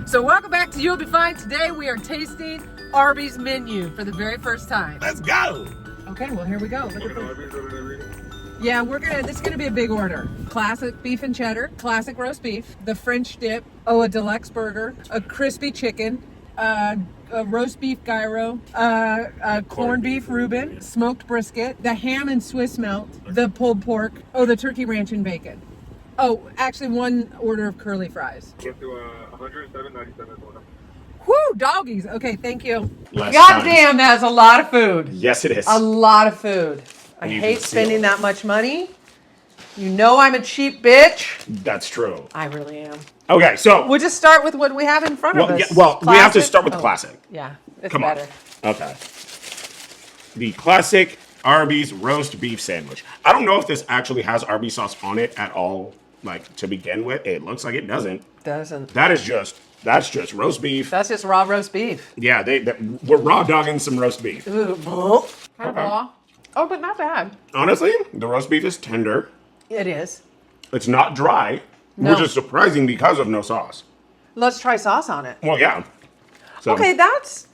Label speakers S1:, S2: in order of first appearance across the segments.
S1: So welcome back to You'll Be Fine. Today we are tasting Arby's menu for the very first time.
S2: Let's go.
S1: Okay, well here we go. Look at yeah, this is gonna be a big order. Classic beef and cheddar, classic roast beef, the French dip, a deluxe burger, a crispy chicken, a roast beef gyro, a corned beef Reuben, smoked brisket, the ham and Swiss melt, the pulled pork, the turkey ranch and bacon. Oh, actually one order of curly fries.
S3: Get to 107.97.
S1: Whoo, doggies. Okay, thank you.
S2: Less
S1: Goddamn, that's a lot of food.
S2: Yes, it is.
S1: A lot of food. I
S2: You
S1: hate
S2: can
S1: spending
S2: seal.
S1: that much money. You know I'm a cheap bitch.
S2: That's true.
S1: I really am.
S2: Okay, so
S1: We'll just start with what we have in front of us.
S2: we have to
S1: Classic?
S2: start with the
S1: Oh,
S2: classic.
S1: Yeah, it's
S2: Come
S1: better.
S2: on. Okay. The classic Arby's roast beef sandwich. I don't know if this actually has Arby's sauce on it at all. Like to begin with, it looks like it doesn't.
S1: Doesn't.
S2: That's just roast beef.
S1: That's just raw roast beef.
S2: Yeah, we're raw dogging some roast beef.
S1: Ooh, kind of raw. Oh, but not bad.
S2: Honestly, the roast beef is tender.
S1: It is.
S2: It's not dry,
S1: No.
S2: which is surprising because of no sauce.
S1: Let's try sauce on it.
S2: Well, yeah. So
S1: Okay,
S2: that's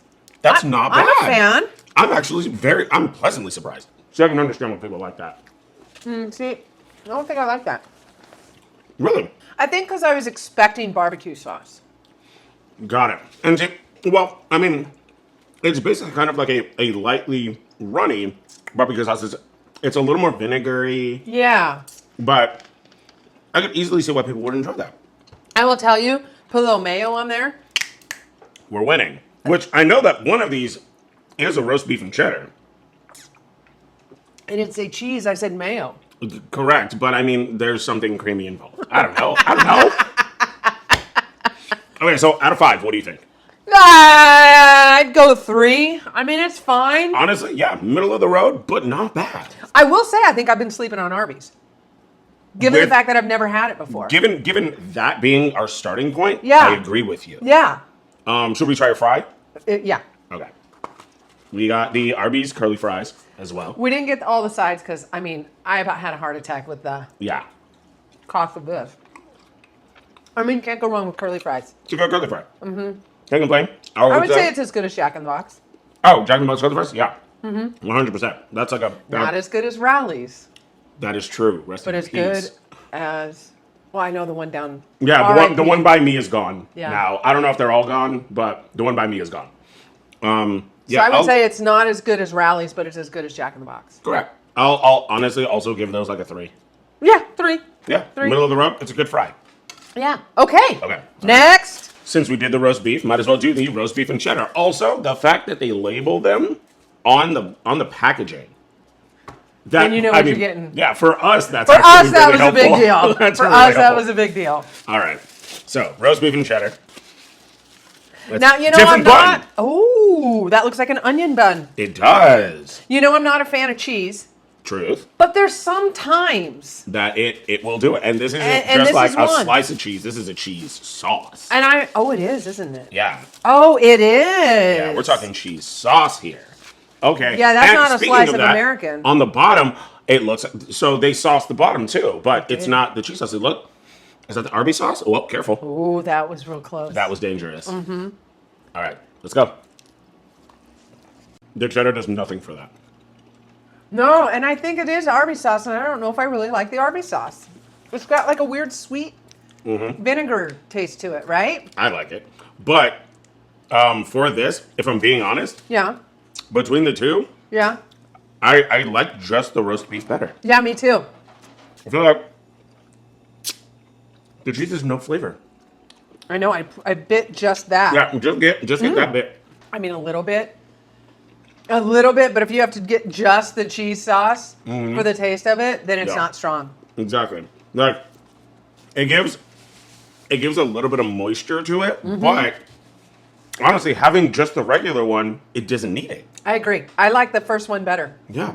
S2: not bad.
S1: I'm a fan.
S2: I'm pleasantly surprised. So I can understand why people like that.
S1: See, I don't think I like that.
S2: Really?
S1: I think because I was expecting barbecue sauce.
S2: Got it. And well, I mean, it's basically kind of like a lightly runny barbecue sauce. It's a little more vinegary,
S1: Yeah.
S2: but I could easily see why people would enjoy that.
S1: I will tell you, put a little mayo on there.
S2: We're winning. Which I know that one of these is a roast beef and cheddar.
S1: I didn't say cheese, I said mayo.
S2: Correct, but I mean, there's something creamy involved. I don't know. Okay, so out of 5, what do you think?
S1: I'd go 3. I mean, it's fine.
S2: Honestly, yeah, middle of the road, but not bad.
S1: I will say, I think I've been sleeping on Arby's. Given the
S2: With-
S1: fact that I've never had it before.
S2: Given that being our starting point,
S1: Yeah.
S2: I agree with you.
S1: Yeah.
S2: Should we try a fry?
S1: Yeah.
S2: Okay. We got the Arby's curly fries as well.
S1: We didn't get all the sides because, I mean, I about had a heart attack with the
S2: Yeah.
S1: cost of this. I mean, can't go wrong with curly fries.
S2: It's a good curly fry. Mm-hmm. Can't complain.
S1: I would say it's as good as Jack in the Box.
S2: Oh, Jack in the Box curly fries? Yeah. 100%. That's like
S1: Not as good as Rowley's,
S2: that is true. Rest
S1: but
S2: in
S1: as
S2: peace.
S1: good as, well, I know the one down.
S2: Yeah, the one by me is gone
S1: Yeah.
S2: now. I don't know if they're all gone, but the one by me is gone.
S1: So
S2: Yeah,
S1: I would say it's not as good as Rowley's, but it's as good as Jack in the Box.
S2: correct. I'll honestly also give those like a 3.
S1: Yeah, 3.
S2: Yeah,
S1: 3.
S2: middle of the road. It's a good fry.
S1: Yeah. Okay.
S2: Okay.
S1: Next.
S2: Since we did the roast beef, might as well do the roast beef and cheddar. Also, the fact that they label them on the packaging. That,
S1: Then you know what you're getting.
S2: Yeah, for us, that's
S1: For
S2: actually
S1: us, that
S2: really
S1: was a big
S2: helpful.
S1: deal.
S2: That's
S1: For
S2: really
S1: us, that
S2: helpful.
S1: was a big deal.
S2: All right. So, roast beef and cheddar. That's
S1: Now, you know, I'm
S2: different bun.
S1: not. Oh, that looks like an onion bun.
S2: It does.
S1: You know, I'm not a fan of cheese,
S2: Truth.
S1: but there's sometimes.
S2: That it will do it. And this isn't
S1: And
S2: just
S1: this
S2: like
S1: is
S2: a
S1: one.
S2: slice of cheese. This is a cheese sauce.
S1: And it is, isn't it?
S2: Yeah.
S1: Oh, it is.
S2: Yeah, we're talking cheese sauce here. Okay.
S1: Yeah, that's
S2: And
S1: not a
S2: speaking
S1: slice of
S2: that,
S1: American.
S2: On the bottom, it looks so they sauce the bottom too, but it's not the cheese sauce. Look, is that the Arby sauce? Oh, well, careful.
S1: Oh, that was real close.
S2: That was dangerous. Mm-hmm. All right, let's go. The cheddar does nothing for that.
S1: No, and I think it is Arby sauce, and I don't know if I really like the Arby sauce. It's got like a weird sweet vinegar taste to it, right?
S2: I like it, but for this, if I'm being honest,
S1: Yeah.
S2: between the two,
S1: Yeah.
S2: I like just the roast beef better.
S1: Yeah, me too.
S2: I feel like the cheese has no flavor.
S1: I know. I bit just that.
S2: Yeah, just get that bit.
S1: I mean, a little bit. A little bit, but if you have to get just the cheese sauce for the taste of it, then it's
S2: Yeah.
S1: not strong.
S2: Exactly. Like it gives a little bit of moisture to it, but honestly, having just the regular one, it doesn't need it.
S1: I agree. I like the first one better.
S2: Yeah.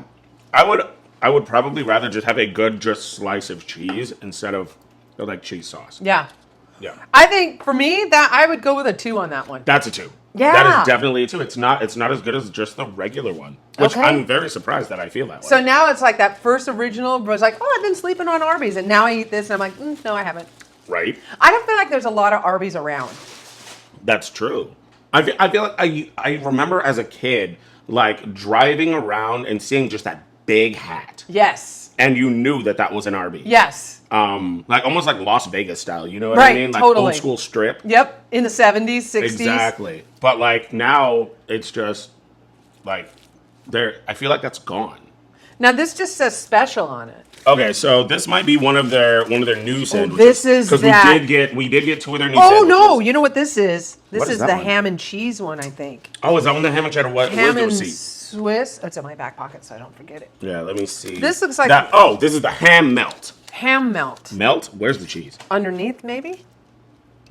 S2: I would probably rather just have a good just slice of cheese instead of like cheese sauce.
S1: Yeah.
S2: Yeah.
S1: I think for me that I would go with a 2 on that one.
S2: That's a 2.
S1: Yeah.
S2: That is definitely a 2. It's not as good as just the regular one. Which
S1: Okay.
S2: I'm very surprised that I feel that way.
S1: So now it's like that first original was like, oh, I've been sleeping on Arby's, and now I eat this, and I'm like, no, I haven't.
S2: Right?
S1: I don't feel like there's a lot of Arby's around.
S2: That's true. I feel like I remember as a kid, like, driving around and seeing just that big hat.
S1: Yes.
S2: And you knew that that was an Arby.
S1: Yes.
S2: Like, almost like Las Vegas style, you know what
S1: Right,
S2: I mean? Like,
S1: totally.
S2: old school strip.
S1: Yep. In the 70s, 60s.
S2: Exactly. But, like, now, it's just, like, I feel like that's gone.
S1: Now, this just says special on it.
S2: Okay, so this might be one of their new sandwiches.
S1: This is that.
S2: Because we did get two of their new
S1: Oh,
S2: sandwiches.
S1: no. You know what this is? This
S2: What is
S1: is
S2: that
S1: the
S2: one?
S1: ham and cheese one, I think.
S2: Oh, is that one the ham and cheddar? Where's
S1: Ham
S2: the
S1: and
S2: receipt?
S1: Swiss. Oh, it's in my back pocket, so I don't forget it.
S2: Yeah, let me see.
S1: This looks like-
S2: this is the ham melt.
S1: Ham melt.
S2: Melt? Where's the cheese?
S1: Underneath, maybe?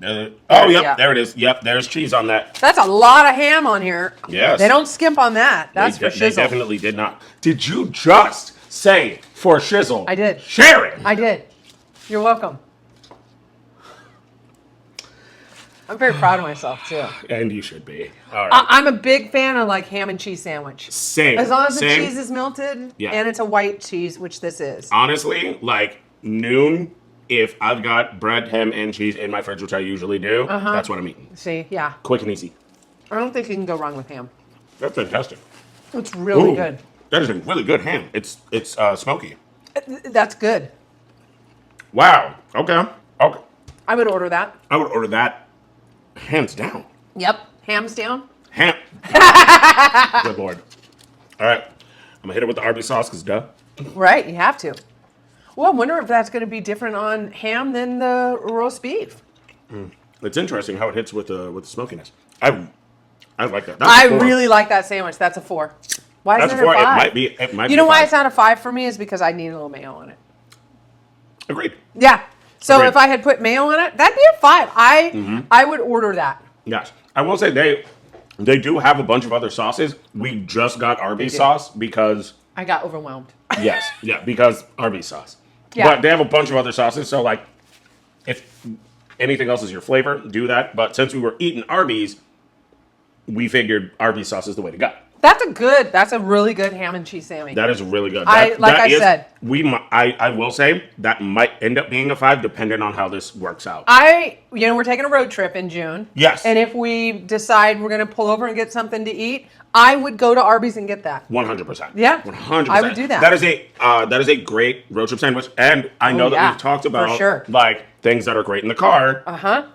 S2: Yep,
S1: yeah.
S2: there it is. Yep, there's cheese on that.
S1: That's a lot of ham on here.
S2: Yes.
S1: They don't skimp on that. That's for
S2: They
S1: shizzle.
S2: definitely did not. Did you just say for shizzle?
S1: I did.
S2: Share it.
S1: I did. You're welcome. I'm very proud of myself, too.
S2: And you should be. All right.
S1: I'm a big fan of, like, ham and cheese sandwich.
S2: Same.
S1: As long as the
S2: Same.
S1: cheese is melted
S2: Yeah.
S1: and it's a white cheese, which this is.
S2: Honestly, like noon, if I've got bread, ham, and cheese in my fridge, which I usually do, that's what I'm eating.
S1: See, yeah.
S2: Quick and easy.
S1: I don't think you can go wrong with ham.
S2: That's fantastic.
S1: It's really
S2: Ooh,
S1: good.
S2: That is a really good ham. It's smoky.
S1: That's good.
S2: Wow. Okay.
S1: I would order that.
S2: I would order that hands down.
S1: Yep. Hams down.
S2: Ham. Good Lord. All right. I'm gonna hit it with the Arby sauce because duh.
S1: Right, you have to. Well, I wonder if that's going to be different on ham than the roast beef.
S2: It's interesting how it hits with the smokiness. I like that. That's
S1: I
S2: a 4.
S1: really like that sandwich. That's a 4. Why
S2: That's
S1: isn't
S2: a 4.
S1: it a 5?
S2: It might be.
S1: You know
S2: a
S1: why
S2: 5.
S1: it's not a 5 for me is because I need a little mayo on it.
S2: Agreed.
S1: Yeah. So
S2: Agreed.
S1: if I had put mayo on it, that'd be a 5. I would order that.
S2: Yes. I will say they do have a bunch of other sauces. We just got Arby's
S1: do.
S2: sauce because
S1: I got overwhelmed.
S2: yes, yeah, because Arby's sauce.
S1: Yeah.
S2: But they have a bunch of other sauces, so like if anything else is your flavor, do that. But since we were eating Arby's, we figured Arby's sauce is the way to go.
S1: That's a really good ham and cheese sandwich.
S2: That is really good.
S1: I said.
S2: I will say that might end up being a 5 depending on how this works out.
S1: We're taking a road trip in June.
S2: Yes.
S1: And if we decide we're going to pull over and get something to eat, I would go to Arby's and get that.
S2: 100%.
S1: Yeah.
S2: 100%.
S1: I would do that.
S2: That is a great road trip sandwich, and I know that
S1: yeah,
S2: we've talked about
S1: for sure.
S2: like things that are great in the car.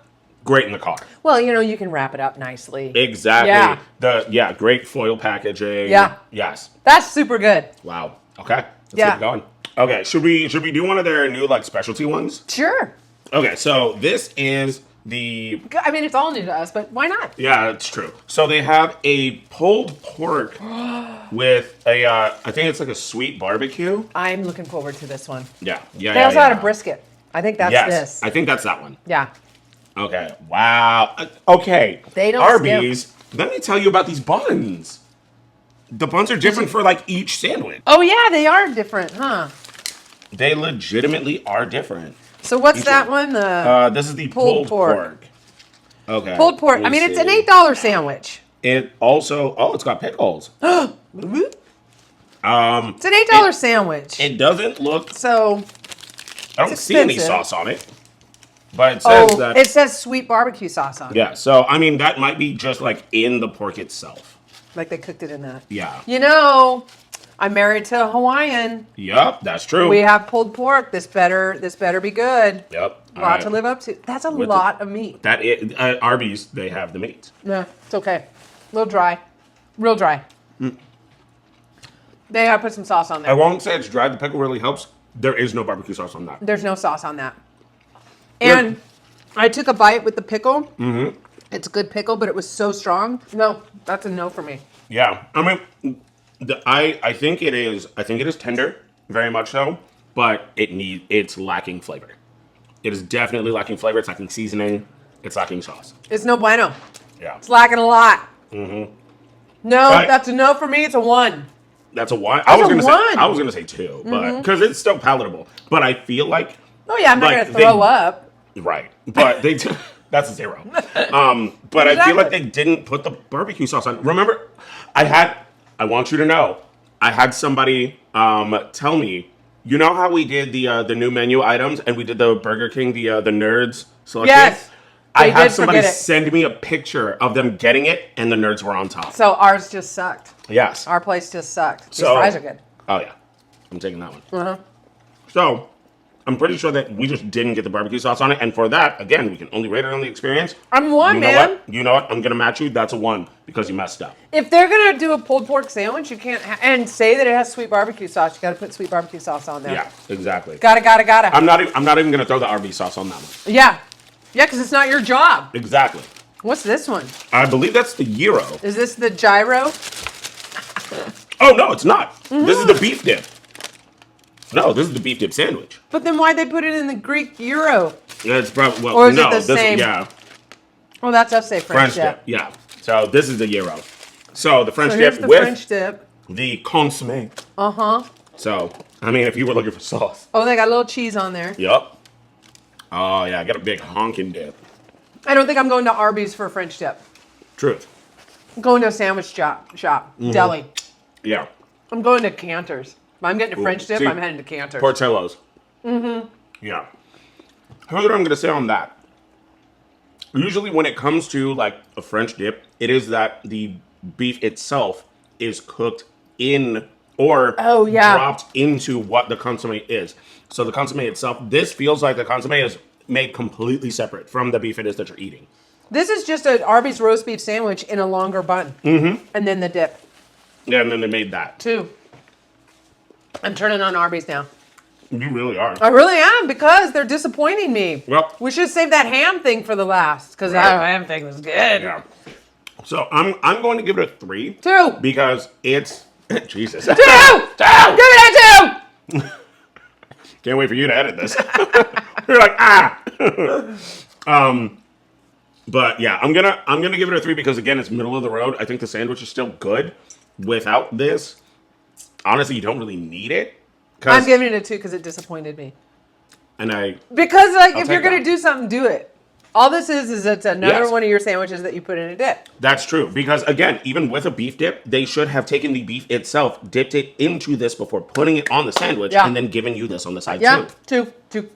S2: Great in the car.
S1: Well, you can wrap it up nicely.
S2: Exactly.
S1: Yeah.
S2: Great foil packaging.
S1: Yeah.
S2: Yes.
S1: That's super good.
S2: Wow. Okay. Let's
S1: Yeah.
S2: get it going. Okay. Should we do one of their new like specialty ones?
S1: Sure.
S2: Okay. So this is the.
S1: I mean, it's all new to us, but why not?
S2: Yeah, it's true. So they have a pulled pork with a I think it's like a sweet barbecue.
S1: I'm looking forward to this one.
S2: Yeah.
S1: They also had a brisket. I think that's
S2: Yes.
S1: this.
S2: I think that's that one.
S1: Yeah.
S2: Okay. Wow. Okay.
S1: They don't
S2: Arby's. Let me tell you about these buns. The buns are different for like each sandwich.
S1: Oh, yeah, they are different, huh?
S2: They legitimately are different.
S1: So what's
S2: Each
S1: that
S2: one.
S1: one?
S2: This is the
S1: pulled
S2: pulled
S1: pork.
S2: pork. Okay.
S1: Pulled pork.
S2: let
S1: I
S2: me
S1: mean, it's an
S2: see.
S1: $8 sandwich.
S2: It also it's got pickles.
S1: It's an $8 sandwich.
S2: It doesn't look.
S1: So,
S2: I don't
S1: it's
S2: see any
S1: expensive.
S2: sauce on it, but it says that.
S1: it says sweet barbecue sauce on it.
S2: Yeah. So I mean, that might be just like in the pork itself.
S1: Like they cooked it in that.
S2: Yeah.
S1: I'm married to a Hawaiian.
S2: Yup, that's true.
S1: We have pulled pork. This better be good.
S2: Yep.
S1: A lot to live up to. That's a lot of meat.
S2: That is, Arby's, they have the meat.
S1: Yeah, it's okay. A little dry. Real dry. They gotta put some sauce on
S2: I
S1: there.
S2: won't say it's dry. The pickle really helps. There is no barbecue sauce on that.
S1: There's no sauce on that. And I took a bite with the pickle. Mm-hmm. It's a good pickle, but it was so strong. No, that's a no for me.
S2: Yeah, I mean, I think it is. I think it is tender, very much so. But it's lacking flavor. It is definitely lacking flavor. It's lacking seasoning. It's lacking sauce.
S1: It's no bueno.
S2: Yeah,
S1: It's lacking a lot. No,
S2: Right.
S1: that's a no for me. It's a 1.
S2: that's a 1.
S1: That's a 1.
S2: I was gonna say 2, but because it's still palatable. But I feel like
S1: Oh yeah, I'm not
S2: Like,
S1: gonna throw up.
S2: right, but they. That's a 0. But I feel like
S1: Exactly.
S2: they didn't put the barbecue sauce on. Remember, I want you to know, I had somebody tell me, you know how we did the new menu items and we did the Burger King, the Nerds selection?
S1: Yes.
S2: I had
S1: did
S2: somebody
S1: forget it.
S2: send me a picture of them getting it, and the nerds were on top.
S1: So ours just sucked.
S2: Yes.
S1: Our place just sucked. These
S2: So-
S1: fries are good.
S2: Oh yeah, I'm taking that one.
S1: Uh-huh.
S2: So, I'm pretty sure that we just didn't get the barbecue sauce on it, and for that, again, we can only rate it on the experience.
S1: I'm one,
S2: you know
S1: man.
S2: What? You know what? I'm gonna match you. That's a 1 because you messed up.
S1: If they're gonna do a pulled pork sandwich, you can't and say that it has sweet barbecue sauce. You gotta put sweet barbecue sauce on there.
S2: Yeah, exactly.
S1: Gotta.
S2: I'm not even gonna throw the Arby sauce on that one.
S1: Yeah, because it's not your job.
S2: Exactly.
S1: What's this one?
S2: I believe that's the gyro.
S1: Is this the gyro?
S2: Oh no, it's not. This is the beef dip. No, this is the beef dip sandwich.
S1: But then why'd they put it in the Greek gyro?
S2: It's probably well.
S1: Or is it
S2: no,
S1: the
S2: this
S1: same?
S2: yeah,
S1: Well, that's us say French
S2: French
S1: dip.
S2: dip. Yeah. So this is the gyro. So the French
S1: So here's
S2: dip
S1: the
S2: with
S1: French dip.
S2: the consommé.
S1: Uh-huh.
S2: So I mean, if you were looking for sauce,
S1: Oh, they got a little cheese on there.
S2: yup. Oh yeah, I got a big honking dip.
S1: I don't think I'm going to Arby's for a French dip.
S2: Truth.
S1: I'm going to a sandwich shop, deli.
S2: Yeah.
S1: I'm going to Cantor's. If I'm getting a French dip,
S2: See,
S1: I'm heading to Cantor's.
S2: Portillo's. Yeah. Here's what I'm gonna say on that. Usually, when it comes to like a French dip, it is that the beef itself is cooked in or dropped into what the consommé is. So the consommé itself, this feels like the consommé is made completely separate from the beef it is that you're eating.
S1: This is just an Arby's roast beef sandwich in a longer bun. Mm-hmm. And then the dip.
S2: Yeah, and then they made that.
S1: 2. I'm turning on Arby's now.
S2: You really are.
S1: I really am because they're disappointing me.
S2: Well,
S1: We should save that ham thing for the last because
S2: Right.
S1: that ham thing was good.
S2: yeah. So I'm going to give it a 3.
S1: 2.
S2: Because it's Jesus.
S1: 2. Give it a 2.
S2: Can't wait for you to edit this. You're like, but yeah, I'm gonna give it a 3 because again, it's middle of the road. I think the sandwich is still good. Without this, honestly, you don't really need it.
S1: I'm giving it a 2 because it disappointed me. Because if
S2: take
S1: you're gonna
S2: that.
S1: do something, do it. All this is it's another
S2: Yes.
S1: one of your sandwiches that you put in a dip.
S2: That's true. Because again, even with a beef dip, they should have taken the beef itself, dipped it into this before putting it on the sandwich,
S1: Yeah.
S2: and then giving you this on the side
S1: Yeah,
S2: too.
S1: 2.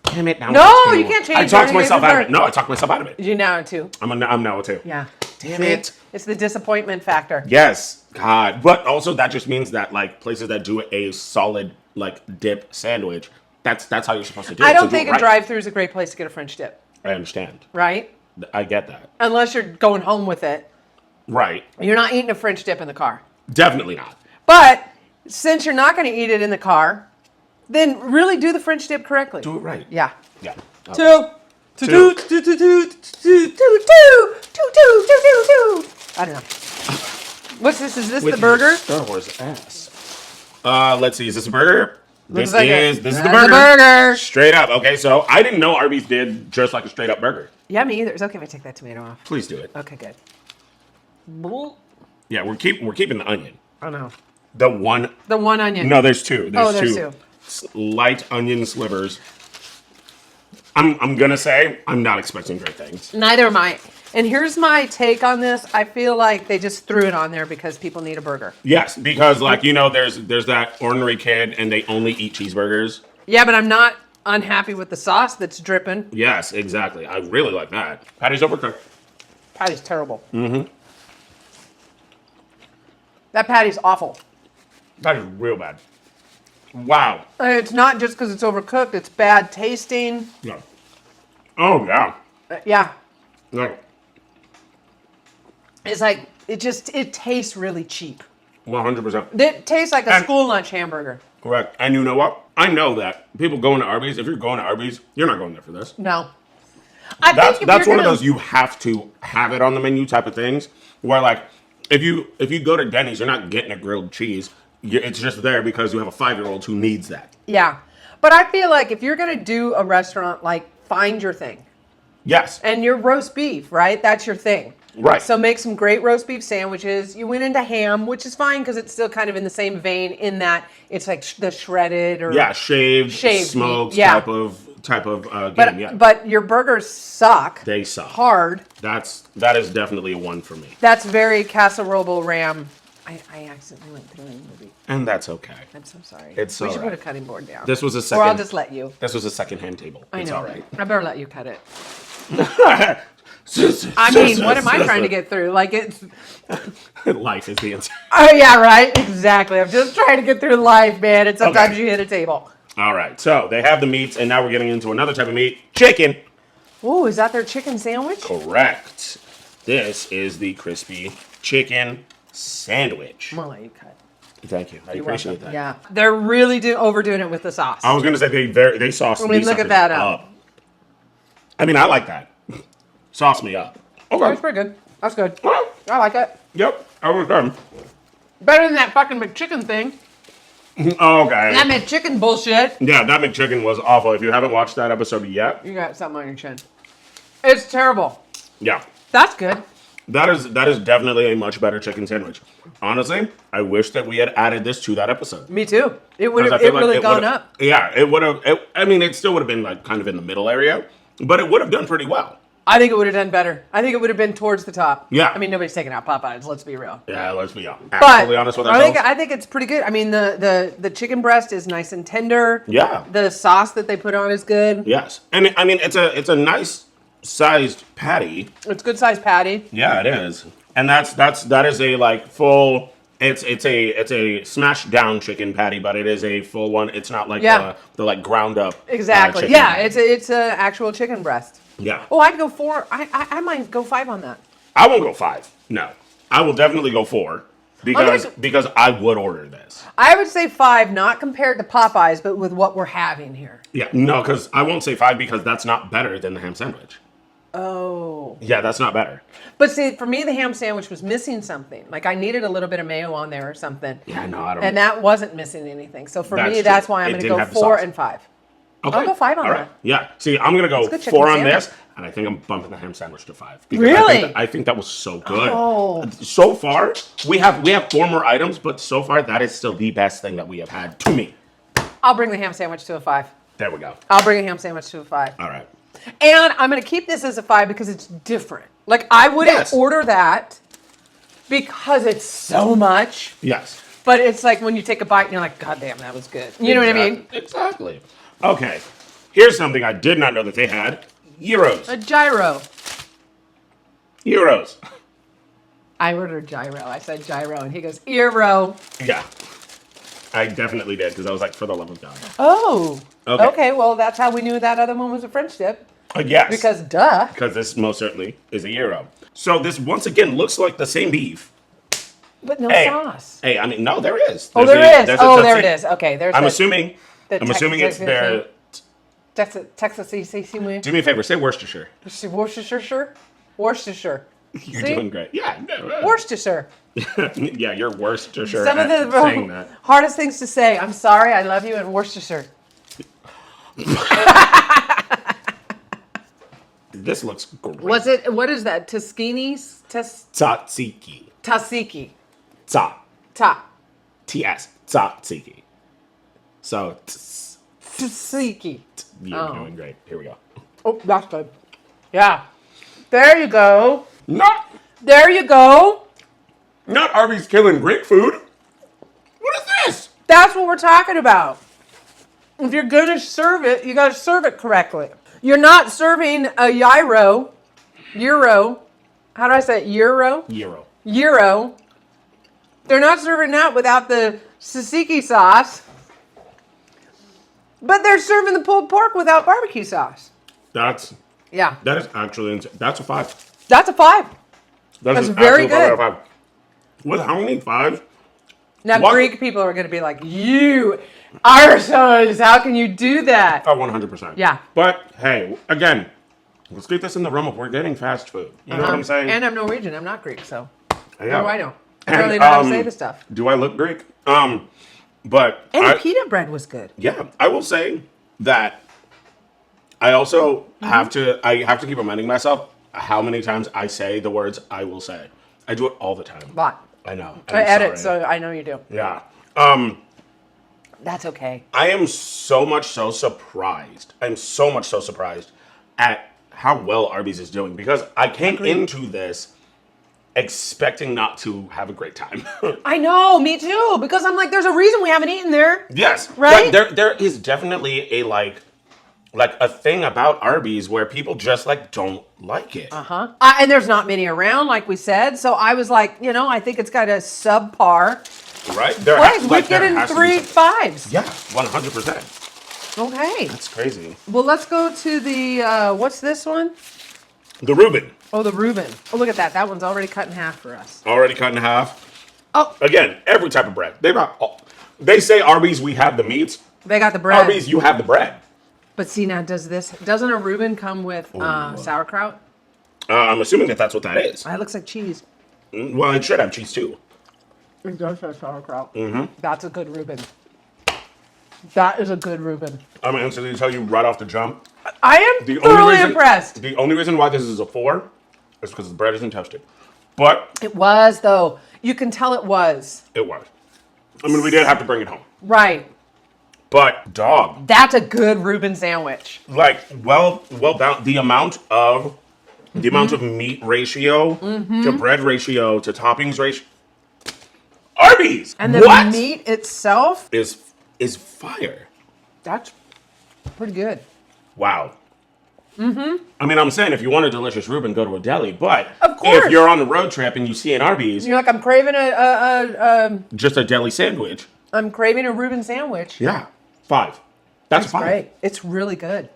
S2: Damn it! Now
S1: No,
S2: it's 2.
S1: you can't change
S2: I
S1: it.
S2: talked
S1: You
S2: myself
S1: gave it
S2: out of it.
S1: first.
S2: No, I talked myself out of it.
S1: You now a 2.
S2: I'm now a 2.
S1: Yeah.
S2: Damn
S1: See?
S2: it.
S1: It's the disappointment factor.
S2: Yes, God. But also that just means that like places that do a solid like dip sandwich, that's how you're supposed to do it.
S1: I
S2: So
S1: don't
S2: do it
S1: think a
S2: right.
S1: drive-through is a great place to get a French dip,
S2: I understand.
S1: right?
S2: I get that.
S1: Unless you're going home with it.
S2: Right.
S1: You're not eating a French dip in the car.
S2: Definitely not.
S1: But since you're not going to eat it in the car, then really do the French dip correctly.
S2: Do it right.
S1: Yeah.
S2: Yeah. Okay.
S1: 2.
S2: Two.
S1: I don't know. What's this? Is this
S2: With
S1: the burger?
S2: your Star Wars ass. Let's see. Is this a burger?
S1: Looks
S2: This
S1: like
S2: is
S1: it.
S2: the
S1: That's
S2: burger.
S1: the burger.
S2: Straight up. Okay, so I didn't know Arby's did just like a straight up burger.
S1: Yeah, me either. It's okay if I take that tomato off.
S2: Please do it.
S1: Okay, good. Bull.
S2: Yeah, we're keeping the onion.
S1: Oh no.
S2: The one.
S1: The one onion.
S2: No, there's 2.
S1: There's two.
S2: Light onion slivers. I'm gonna say I'm not expecting great things.
S1: Neither am I. And here's my take on this. I feel like they just threw it on there because people need a burger.
S2: Yes, because like there's that ordinary kid and they only eat cheeseburgers.
S1: Yeah, but I'm not unhappy with the sauce that's dripping.
S2: Yes, exactly. I really like that. Patty's overcooked.
S1: Patty's terrible. Mm-hmm. That patty's awful.
S2: Patty's real bad. Wow.
S1: And it's not just because it's overcooked. It's bad tasting.
S2: Yeah. Oh yeah.
S1: Yeah.
S2: No.
S1: It's like, it tastes really cheap.
S2: 100%.
S1: It tastes like a
S2: And-
S1: school lunch hamburger.
S2: Correct. And you know what? I know that people going to Arby's. If you're going to Arby's, you're not going there for this.
S1: No. I
S2: That's
S1: think if
S2: that's
S1: you're
S2: one of
S1: gonna-
S2: those you have to have it on the menu type of things. Where like if you go to Denny's, you're not getting a grilled cheese. It's just there because you have a 5-year-old who needs that.
S1: Yeah. But I feel like if you're going to do a restaurant, like, find your thing.
S2: Yes.
S1: And your roast beef, right? That's your thing.
S2: Right.
S1: So make some great roast beef sandwiches. You went into ham, which is fine because it's still kind of in the same vein in that it's like the shredded or
S2: Yeah, shaved
S1: meat,
S2: smoked
S1: yeah.
S2: type of
S1: but
S2: game. Yeah.
S1: but your burgers suck.
S2: They suck.
S1: Hard.
S2: That is definitely a 1 for me.
S1: That's very casserole ram. I accidentally went through the movie.
S2: And that's okay.
S1: I'm so sorry.
S2: It's
S1: we
S2: all
S1: should
S2: right.
S1: put a cutting board down.
S2: This was a
S1: Or I'll
S2: second.
S1: just let you.
S2: This was a second-hand table.
S1: I
S2: It's
S1: know.
S2: all right.
S1: I better let you cut it. I mean, what am I trying to get through? Like it's.
S2: Life is the answer.
S1: Oh yeah, right. Exactly. I'm just trying to get through life, man. And sometimes you hit a table.
S2: All right, so they have the meats, and now we're getting into another type of meat, chicken.
S1: Ooh, is that their chicken sandwich?
S2: Correct. This is the crispy chicken sandwich.
S1: I'm gonna let you cut.
S2: Thank you. I appreciate that.
S1: Yeah, they're really overdoing it with the sauce.
S2: I was gonna say they sauce.
S1: I mean, look at that up.
S2: I mean, I like that. Sauce me up. Okay.
S1: That's pretty good. That's good. I like it.
S2: Yep, I was done.
S1: Better than that fucking McChicken thing.
S2: Okay.
S1: That McChicken bullshit.
S2: Yeah, that McChicken was awful. If you haven't watched that episode yet,
S1: You got something on your chin. It's terrible.
S2: yeah,
S1: That's good.
S2: that is definitely a much better chicken sandwich. Honestly, I wish that we had added this to that episode.
S1: Me too. It would
S2: 'Cause
S1: have
S2: I feel like
S1: really
S2: it
S1: gone
S2: would've-
S1: up.
S2: Yeah, it would have. I mean, it still would have been like kind of in the middle area, but it would have done pretty well.
S1: I think it would have done better. I think it would have been towards the top.
S2: Yeah.
S1: I mean, nobody's taking out Popeyes. Let's be real.
S2: Yeah, let's be
S1: But
S2: absolutely honest with ourselves.
S1: I think it's pretty good. I mean, the chicken breast is nice and tender.
S2: Yeah.
S1: The sauce that they put on is good.
S2: Yes, and I mean it's a nice sized patty.
S1: It's good sized patty.
S2: Yeah, it is, and that is a like full. It's a smashed down chicken patty, but it is a full one. It's not like the like ground up.
S1: Exactly.
S2: Chicken
S1: Yeah,
S2: patty.
S1: it's a actual chicken breast.
S2: Yeah.
S1: Oh, I'd go 4. I might go 5 on that.
S2: I won't go 5. No, I will definitely go 4 because I would order this.
S1: I would say 5, not compared to Popeyes, but with what we're having here.
S2: Yeah, no, because I won't say 5 because that's not better than the ham sandwich.
S1: Oh.
S2: Yeah, that's not better.
S1: But see, for me, the ham sandwich was missing something. Like I needed a little bit of mayo on there or something.
S2: Yeah, no, I don't.
S1: And that wasn't missing anything. So for
S2: That's
S1: me,
S2: true.
S1: that's why I'm
S2: It
S1: going to
S2: didn't
S1: go
S2: have the
S1: 4
S2: sauce.
S1: and 5.
S2: Okay.
S1: I'll go 5 on
S2: All
S1: that.
S2: right. Yeah. See, I'm gonna go
S1: good chicken
S2: 4 on
S1: sandwich.
S2: this, and I think I'm bumping the ham sandwich to 5. Because
S1: Really?
S2: I think that was so good.
S1: Oh.
S2: So far, we have 4 more items, but so far that is still the best thing that we have had to me.
S1: I'll bring the ham sandwich to a 5.
S2: There we go.
S1: I'll bring a ham sandwich to a 5.
S2: All right.
S1: And I'm going to keep this as a 5 because it's different. Like I wouldn't
S2: Yes.
S1: order that because it's so much.
S2: Yes.
S1: But it's like when you take a bite and you're like, God damn, that was good. You know what I mean?
S2: Exactly. Okay. Here's something I did not know that they had. Gyros.
S1: A gyro.
S2: Gyros.
S1: I ordered gyro. I said gyro, and he goes, euro.
S2: Yeah. I definitely did because I was like, for the love of God.
S1: Oh.
S2: Okay.
S1: Okay, well, that's how we knew that other one was a French dip.
S2: Yes.
S1: Because duh.
S2: Because this most certainly is a gyro. So this once again looks like the same beef.
S1: But no
S2: Hey,
S1: sauce.
S2: hey, I mean, no, there is.
S1: Oh,
S2: There's
S1: there is.
S2: there's a
S1: Oh, there it
S2: tzatziki.
S1: is. Okay, there's
S2: I'm
S1: the-
S2: assuming.
S1: the
S2: I'm assuming it's their.
S1: Texas CC.
S2: Do me a favor. Say Worcestershire.
S1: Worcestershire? Worcestershire.
S2: You're
S1: See?
S2: doing great. Yeah. No,
S1: Worcestershire.
S2: yeah, you're Worcestershire.
S1: Some of
S2: at
S1: the
S2: saying that.
S1: hardest things to say. I'm sorry, I love you, and Worcestershire.
S2: This looks great.
S1: Was it, what is that? Tuscany's?
S2: Tzatziki.
S1: Tzatziki.
S2: Tza.
S1: Ta.
S2: T-S. Tzatziki. So,
S1: Tzatziki.
S2: you're doing great. Here we go.
S1: Oh, that's good. Yeah. There you go.
S2: Not
S1: There you go.
S2: Arby's killing great food. What is this?
S1: That's what we're talking about. If you're going to serve it, you got to serve it correctly. You're not serving a gyro. How do I say it? Gyro?
S2: Gyro.
S1: They're not serving that without the tzatziki sauce. But they're serving the pulled pork without barbecue sauce.
S2: That is actually insane. That's a 5.
S1: That's a 5.
S2: That's
S1: That's very
S2: absolute 5 out of
S1: good.
S2: 5. With how many 5s?
S1: Now,
S2: What?
S1: Greek people are going to be like, you arseholes, how can you do that?
S2: Oh, 100%.
S1: Yeah.
S2: But, hey, again, let's keep this in the realm of we're getting fast food. You know what I'm saying?
S1: And I'm Norwegian. I'm not Greek, so.
S2: Yeah.
S1: No, I don't. I
S2: And,
S1: barely know how to say the stuff.
S2: Do I look Greek? But
S1: And
S2: I,
S1: the pita bread was good.
S2: yeah, I will say that I also have to keep reminding myself how many times I say the words I will say. I do it all the time.
S1: Lot.
S2: I know.
S1: I
S2: I'm
S1: edit,
S2: sorry.
S1: so I know you do.
S2: Yeah.
S1: That's okay.
S2: I am so surprised. I'm so much so surprised at how well Arby's is doing because I came into this expecting not to have a great time.
S1: I know, me too, because I'm like, there's a reason we haven't eaten there.
S2: Yes.
S1: Right?
S2: There is definitely a like like a thing about Arby's where people just like don't like it.
S1: And there's not many around, like we said. So I was like, I think it's got a subpar
S2: Right?
S1: place. We get in 3 5s.
S2: Yeah, 100%.
S1: Okay.
S2: That's crazy.
S1: Well, let's go to the, what's this one?
S2: The Reuben.
S1: Oh, the Reuben. Oh, look at that. That one's already cut in half for us.
S2: Already cut in half.
S1: Oh.
S2: Again, every type of bread. They say Arby's, we have the meats.
S1: They got the bread.
S2: Arby's, you have the bread.
S1: But see, now doesn't a Reuben come with sauerkraut?
S2: I'm assuming that that's what that is.
S1: That looks like cheese.
S2: Well, it should have cheese too.
S1: It does have sauerkraut. That's a good Reuben. That is a good Reuben.
S2: I'm going to tell you right off the jump.
S1: I am thoroughly impressed.
S2: The only reason why this is a 4 is because the bread isn't toasted. But
S1: It was, though. You can tell it was.
S2: it was. I mean, we did have to bring it home.
S1: Right.
S2: But dog,
S1: That's a good Reuben sandwich.
S2: like well balanced. The amount of meat ratio to bread ratio to toppings ratio. Arby's.
S1: And the
S2: what
S1: meat itself,
S2: is fire.
S1: that's pretty good.
S2: Wow. I mean, I'm saying if you want a delicious Reuben, go to a deli. But
S1: Of course.
S2: if you're on a road trip and you see an Arby's,
S1: You're like, I'm craving
S2: just a deli sandwich.
S1: I'm craving a Reuben sandwich.
S2: Yeah, 5. That's
S1: It's
S2: 5.
S1: great. It's really good.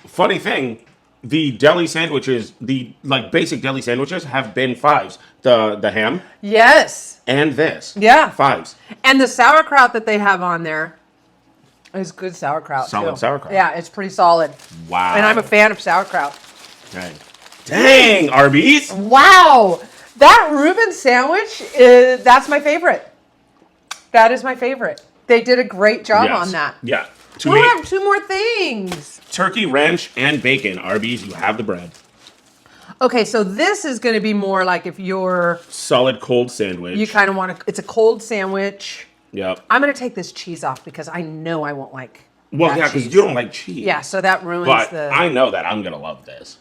S2: Funny thing, the deli sandwiches, the like basic deli sandwiches, have been 5s. The ham
S1: Yes.
S2: and this,
S1: Yeah.
S2: 5s.
S1: And the sauerkraut that they have on there is good sauerkraut.
S2: Solid
S1: too.
S2: sauerkraut.
S1: Yeah, it's pretty solid.
S2: Wow.
S1: And I'm a fan of sauerkraut.
S2: Dang, Arby's.
S1: Wow. That Reuben sandwich, that's my favorite. That is my favorite. They did a great job
S2: Yes.
S1: on that.
S2: Yeah. To
S1: We
S2: me,
S1: have 2 more things.
S2: turkey, ranch, and bacon. Arby's, you have the bread.
S1: Okay, so this is going to be more like if
S2: Solid cold sandwich.
S1: you kind of want to, it's a cold sandwich.
S2: Yep.
S1: I'm going to take this cheese off because I know I won't like
S2: Well,
S1: that
S2: yeah, because
S1: cheese.
S2: you don't like cheese.
S1: Yeah, so that ruins
S2: But
S1: the.
S2: I know that I'm gonna love this.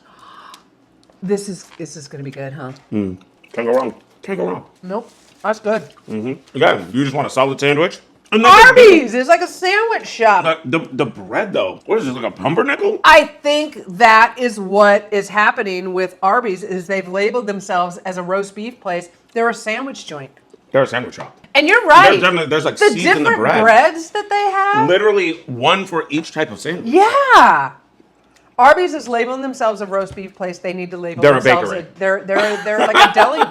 S1: This is going to be good, huh?
S2: Can't go wrong. Can't go wrong.
S1: Nope, that's good.
S2: Again, you just want a solid sandwich. And then
S1: Arby's is like a sandwich shop.
S2: The bread though, what is this, like a pumpernickel?
S1: I think that is what is happening with Arby's is they've labeled themselves as a roast beef place. They're a sandwich joint.
S2: They're a sandwich shop.
S1: And you're right.
S2: There's like
S1: the
S2: seeds in the
S1: different
S2: bread.
S1: breads that they have.
S2: Literally one for each type of sandwich.
S1: Yeah. Arby's is labeling themselves a roast beef place. They need to label
S2: They're a
S1: themselves.
S2: bakery.
S1: They're like a deli.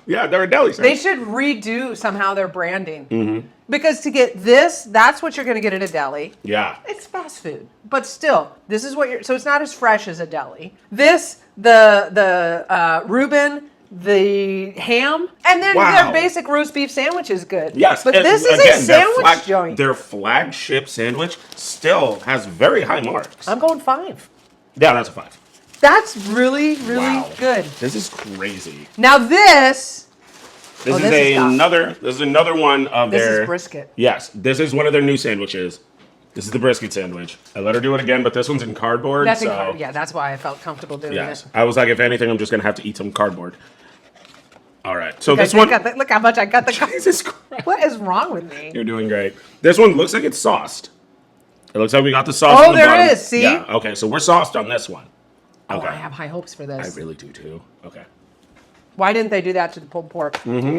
S2: Yeah, they're a deli
S1: They
S2: sandwich.
S1: should redo somehow their branding. Because to get this, that's what you're going to get at a deli.
S2: Yeah.
S1: It's fast food, but still, this is what you're. So it's not as fresh as a deli. This, the Reuben, the ham, and then
S2: Wow.
S1: their basic roast beef sandwich is good.
S2: Yes,
S1: but
S2: and
S1: this is
S2: again,
S1: a sandwich joint.
S2: Their flagship sandwich still has very high marks.
S1: I'm going 5.
S2: Yeah, that's a 5.
S1: That's really, really
S2: Wow.
S1: good.
S2: This is crazy.
S1: Now this.
S2: This
S1: Oh,
S2: is
S1: this is tough.
S2: another one of
S1: This
S2: their
S1: is brisket.
S2: Yes, this is one of their new sandwiches. This is the brisket sandwich. I let her do it again, but this one's in cardboard.
S1: That's
S2: so
S1: yeah. That's why I felt comfortable doing
S2: yes,
S1: it.
S2: I was like, if anything, I'm just gonna have to eat some cardboard. All right, so
S1: Look,
S2: this one.
S1: look how much I got the.
S2: Jesus Christ,
S1: What is wrong with me?
S2: you're doing great. This one looks like it's sauced. It looks like we got the sauce.
S1: Oh,
S2: on the
S1: there
S2: bottom.
S1: it is, see?
S2: Yeah. Okay, so we're sauced on this one.
S1: Oh,
S2: Okay.
S1: I have high hopes for this.
S2: I really do too. Okay.
S1: Why didn't they do that to the pulled pork? Mm-hmm.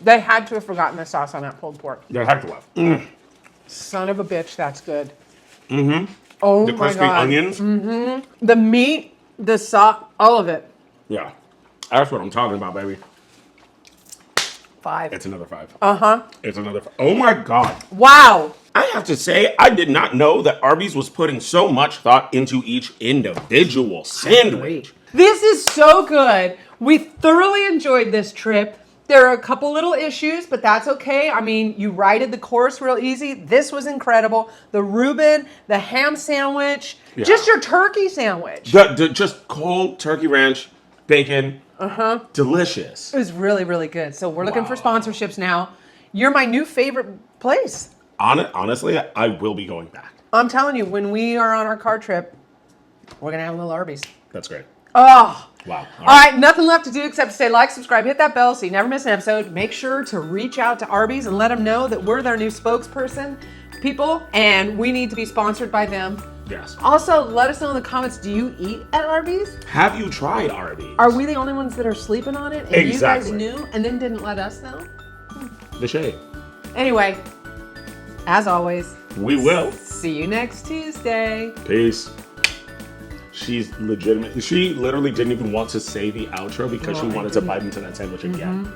S1: They had to have forgotten the sauce on that pulled pork.
S2: They're heck left.
S1: Son of a bitch, that's good. Mm-hmm. Oh
S2: The
S1: my
S2: crispy
S1: god.
S2: onions.
S1: The meat, the sauce, all of it.
S2: Yeah, that's what I'm talking about, baby.
S1: 5.
S2: It's another 5.
S1: Uh-huh.
S2: It's another 5. Oh my god.
S1: Wow.
S2: I have to say, I did not know that Arby's was putting so much thought into each individual sandwich.
S1: This is so good. We thoroughly enjoyed this trip. There are a couple little issues, but that's okay. I mean, you righted the course real easy. This was incredible. The Reuben, the ham sandwich,
S2: Yeah.
S1: just your turkey sandwich.
S2: Just cold turkey ranch, bacon. Delicious.
S1: It was really, really good. So we're looking
S2: Wow.
S1: for sponsorships now. You're my new favorite place.
S2: Honestly, I will be going back.
S1: I'm telling you, when we are on our car trip, we're going to have a little Arby's.
S2: That's great.
S1: Oh.
S2: Wow.
S1: All right, nothing left to do except to say like, subscribe, hit that bell so you never miss an episode. Make sure to reach out to Arby's and let them know that we're their new spokesperson, people, and we need to be sponsored by them
S2: Yes.
S1: Also, let us know in the comments, do you eat at Arby's?
S2: Have you tried Arby's?
S1: Are we the only ones that are sleeping on it? And
S2: Exactly.
S1: you guys knew and then didn't let us know?
S2: The shade.
S1: Anyway, as always,
S2: We will.
S1: see you next Tuesday.
S2: Peace. She literally didn't even want to say the outro because she wanted to bite into that sandwich again.